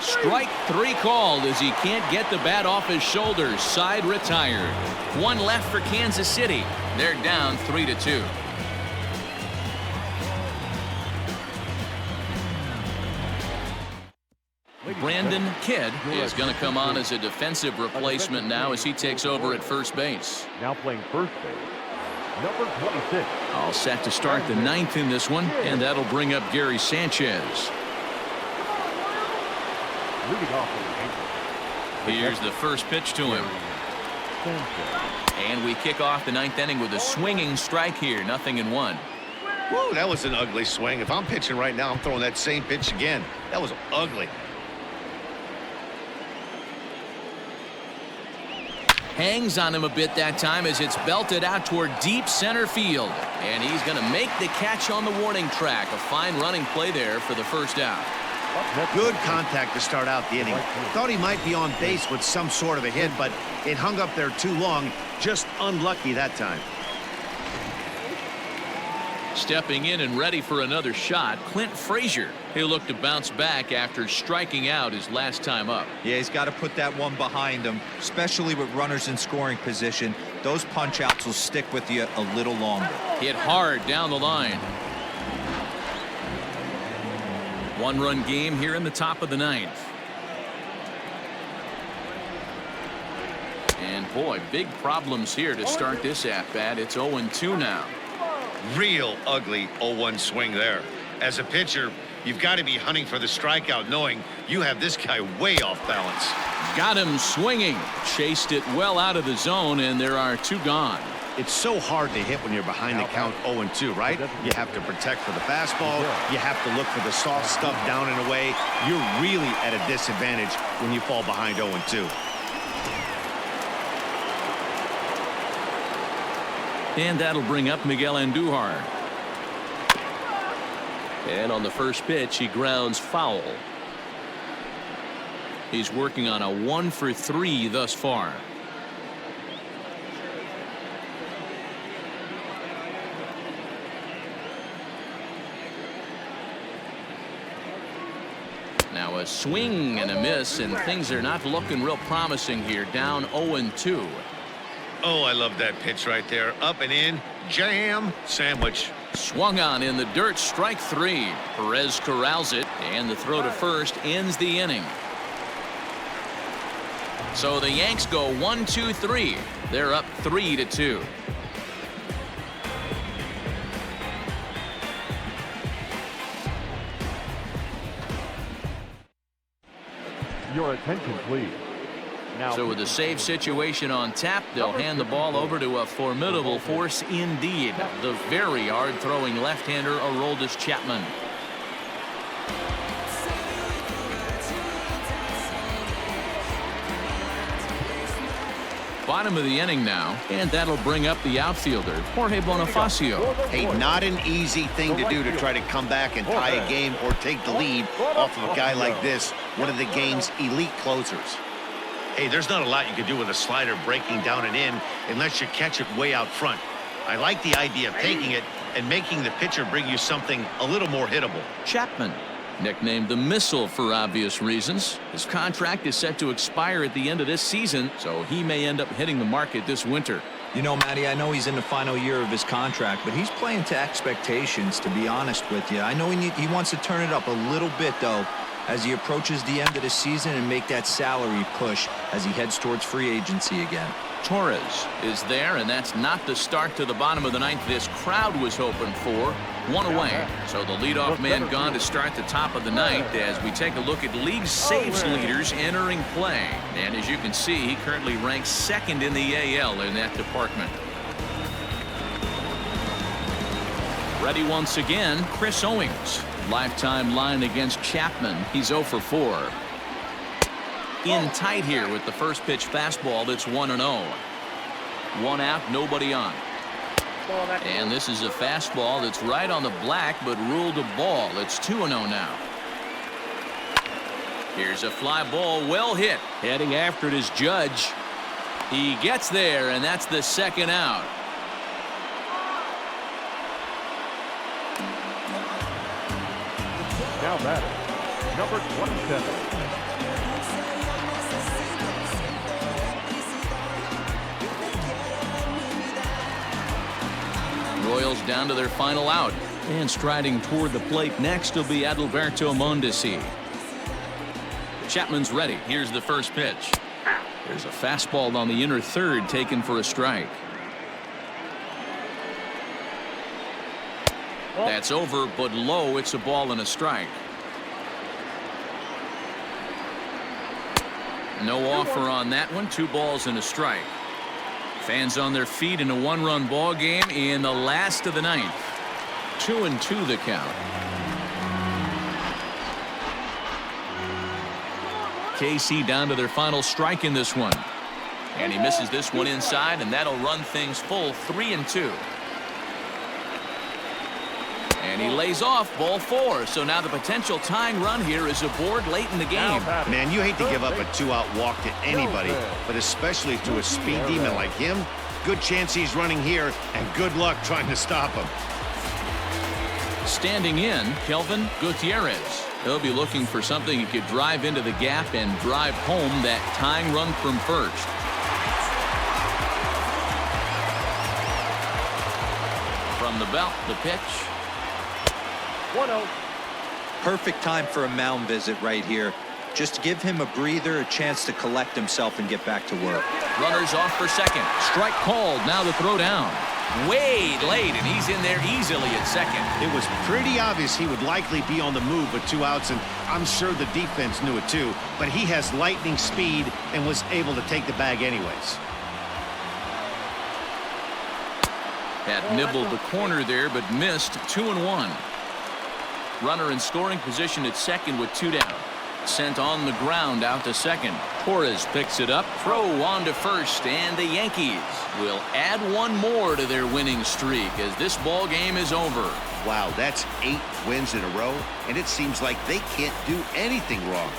Strike 3 called as he can't get the bat off his shoulders. Side retired. 1 left for Kansas City. They're down 3-2. Brandon Kidd is going to come on as a defensive replacement now as he takes over at first base. Now playing first base, number 26. All set to start the 9th in this one, and that'll bring up Gary Sanchez. Leading off Here's the first pitch to him. And we kick off the 9th inning with a swinging strike here. 0-1. Whoa, that was an ugly swing. If I'm pitching right now, I'm throwing that same pitch again. That was ugly. Hangs on him a bit that time as it's belted out toward deep center field. And he's going to make the catch on the warning track. A fine running play there for the first out. Good contact to start out the inning. Thought he might be on base with some sort of a hit, but it hung up there too long. Just unlucky that time. Stepping in and ready for another shot, Clint Frazier. He'll look to bounce back after striking out his last time up. Yeah, he's got to put that one behind him, especially with runners in scoring position. Those punch outs will stick with you a little longer. Hit hard down the line. One-run game here in the top of the ninth. And boy, big problems here to start this at-bat. It's 0-2 now. Real ugly 0-1 swing there. As a pitcher, you've got to be hunting for the strikeout, knowing you have this guy way off balance. Got him swinging. Chased it well out of the zone, and there are 2 gone. It's so hard to hit when you're behind the count 0-2, right? You have to protect for the fastball. You have to look for the soft stuff down and away. You're really at a disadvantage when you fall behind 0-2. And that'll bring up Miguel Andujar. And on the first pitch, he grounds foul. He's working on a 1-for-3 thus far. Now a swing and a miss, and things are not looking real promising here. Down 0-2. Oh, I love that pitch right there. Up and in, jam, sandwich. Swung on in the dirt, strike 3. Perez corrals it, and the throw to first ends the inning. So the Yanks go 1-2-3. They're up 3-2. Your attention, please. Now, So with a save situation on tap, they'll hand the ball over to a formidable force indeed. The very hard-throwing left-hander Aroldis Chapman. Bottom of the inning now, and that'll bring up the outfielder, Jorge Bonifacio. Hey, not an easy thing to do to try to come back and tie a game or take the lead off of a guy like this, one of the game's elite closers. Hey, there's not a lot you can do with a slider breaking down and in unless you catch it way out front. I like the idea of taking it and making the pitcher bring you something a little more hittable. Chapman, nicknamed the Missile for obvious reasons. His contract is set to expire at the end of this season, so he may end up hitting the market this winter. You know, Matty, I know he's in the final year of his contract, but he's playing to expectations, to be honest with you. I know he wants to turn it up a little bit, though, as he approaches the end of the season and make that salary push as he heads towards free agency again. Torres is there, and that's not the start to the bottom of the ninth this crowd was hoping for. One away. So the leadoff man gone to start the top of the ninth as we take a look at league saves leaders entering play. And as you can see, he currently ranks second in the AL in that department. Ready once again, Chris Owings. Lifetime line against Chapman. He's 0 for 4. In tight here with the first pitch fastball that's 1-0. 1 out, nobody on. And this is a fastball that's right on the black but ruled a ball. It's 2-0 now. Here's a fly ball, well hit. Heading after it is Judge. He gets there, and that's the second out. now batting, number 27. Royals down to their final out. And striding toward the plate next will be Adalberto Mondesi. Chapman's ready. Here's the first pitch. There's a fastball on the inner third taken for a strike. That's over, but low. It's a ball and a strike. No offer on that one. 2 balls and a strike. Fans on their feet in a 1-run ball game in the last of the ninth. 2-2 the count. KC down to their final strike in this one. And he misses this one inside, and that'll run things full 3-2. And he lays off ball 4. So now the potential tying run here is aboard late in the game. Man, you hate to give up a 2-out walk to anybody, but especially to a speed demon like him. Good chance he's running here, and good luck trying to stop him. Standing in, Kelvin Gutierrez. He'll be looking for something he could drive into the gap and drive home that tying run from first. From the belt, the pitch. 1-0. Perfect time for a mound visit right here. Just give him a breather, a chance to collect himself and get back to work. Runners off for second. Strike called. Now the throw down. Way late, and he's in there easily at second. It was pretty obvious he would likely be on the move with 2 outs, and I'm sure the defense knew it too. But he has lightning speed and was able to take the bag anyways. Had nibbled the corner there, but missed. 2-1. Runner in scoring position at second with 2 down. Sent on the ground out to second. Torres picks it up. Throw on to first, and the Yankees will add 1 more to their winning streak as this ball game is over. Wow, that's 8 wins in a row, and it seems like they can't do anything wrong.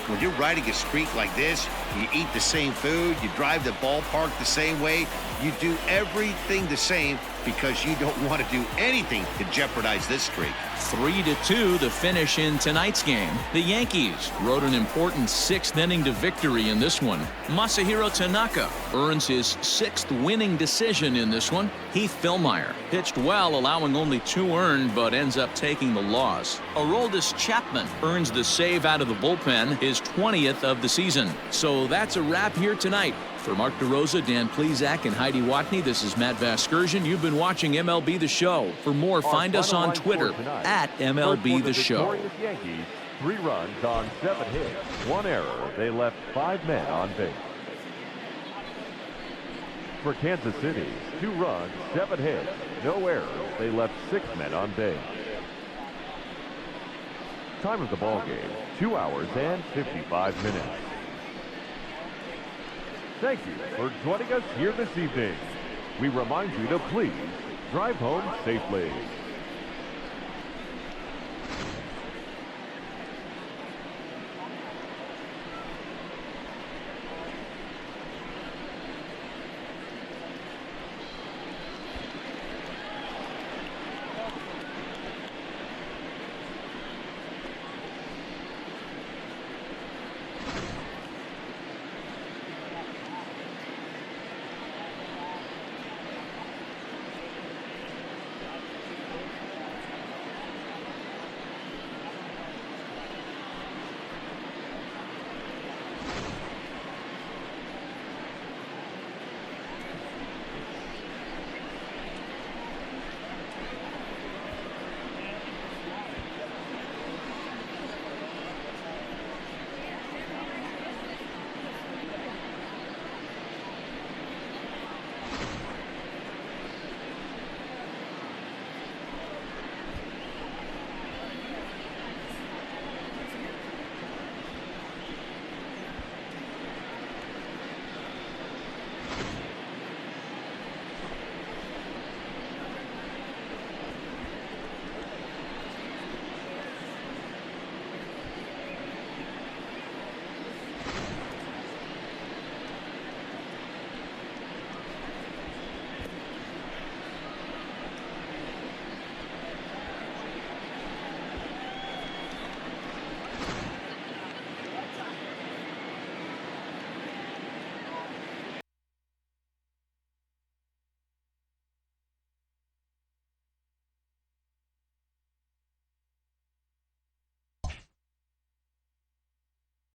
When you're riding a streak like this, you eat the same food, you drive the ballpark the same way, you do everything the same because you don't want to do anything to jeopardize this streak. 3-2 the finish in tonight's game. The Yankees rode an important 6th inning to victory in this one. Masahiro Tanaka earns his 6th winning decision in this one. Heath Fillmyer pitched well, allowing only 2 earned, but ends up taking the loss. Aroldis Chapman earns the save out of the bullpen, his 20th of the season. So that's a wrap here tonight. For Mark DeRosa, Dan Plesac, and Heidi Watney, this is Matt Vasgersian. You've been watching MLB The Show. For more, find us on Twitter at MLB The Show. Yankees, 3 runs on 7 hits, 1 error. They left 5 men on base. For Kansas City, 2 runs, 7 hits, no errors. They left 6 men on base. Time of the ball game, 2 hours and 55 minutes. Thank you for joining us here this evening. We remind you to please drive home safely.